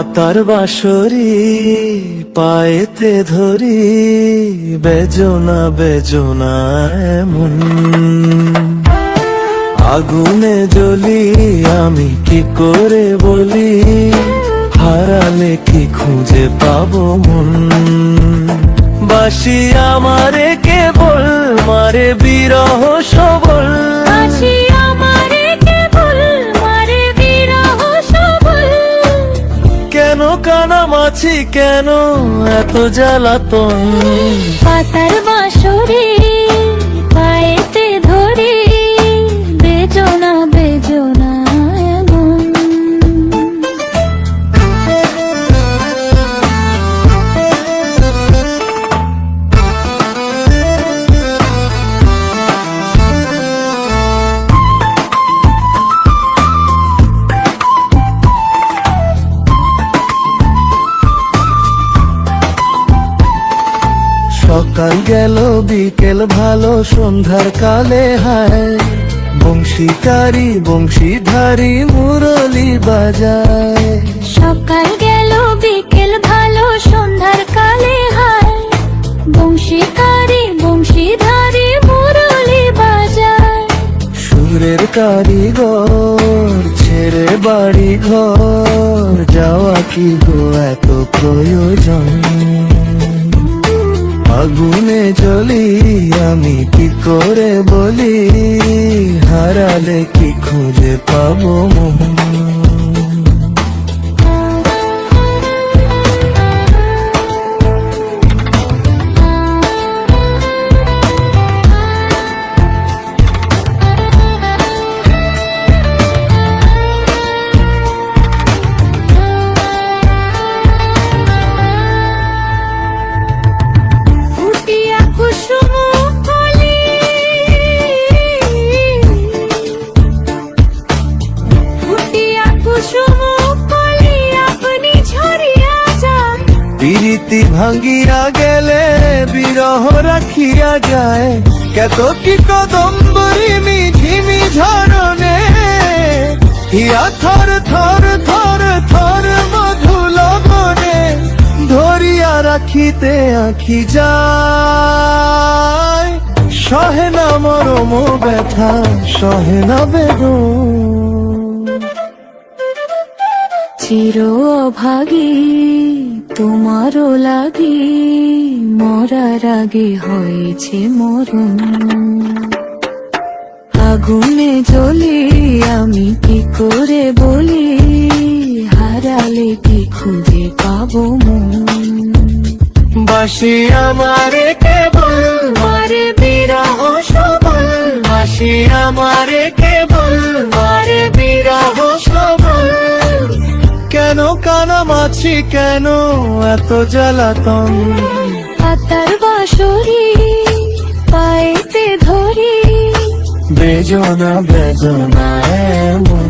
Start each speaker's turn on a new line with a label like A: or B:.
A: পাতার বাঁশরি পায়েতে ধরি, বেজনা বেজনা এমন। আগুনে জ্বলি আমি কি করে বলি, হারালে কি খুঁজে পাবো মন। বাসি আমারে কেবল মারে বিরহ সবল,
B: বাসি আমারে কেবল মারে বিরহ সবল।
A: কেন কানামাছি কেন এত জ্বালাতন।
B: পাতার বাঁশরি পায়েতে ধরি, বেজনা বেজনা এমন।
A: সকাল গেল বিকেল ভালো সন্ধ্যার কালে হায়, বংশীকারী বংশীধারী মুরলি বাজায়।
B: সকাল গেল বিকেল ভালো সন্ধ্যার কালে হায়, বংশীকারী বংশীধারী মুরলি বাজায়।
A: সুরের কারিগর ছেড়ে বাড়ি ঘর, যাওয়া কি গো এত প্রয়োজন। আগুনে জ্বলি আমি কি করে বলি, হারালে কি খুঁজে পাবো মন। প্রীতি ভাঙ্গিয়া গেলে বিরহ রাখিয়া যায়, কত কি কদম্বরি মিঝিমি ঝরনে। হিয়া থর থর থর থর মধু লগনে, ধরিয়া রাখিতে আঁখি যায়। সহে না মরম ব্যথা সহে না বেদন।
B: চির অভাগী তোমারও লাগি, মরার আগে হয়েছে মরণ। আগুনে জ্বলি আমি কি করে বলি, হারালে কি খুঁজে পাবো মন।
A: বাসি আমারে কেবল মারে বিরহ সবল, বাসি আমারে কেবল মারে বিরহ সবল। কেন কানামাছি কেন এত জ্বালাতন।
B: পাতার বাঁশরি পায়েতে ধরি,
A: বেজনা বেজনা এমন।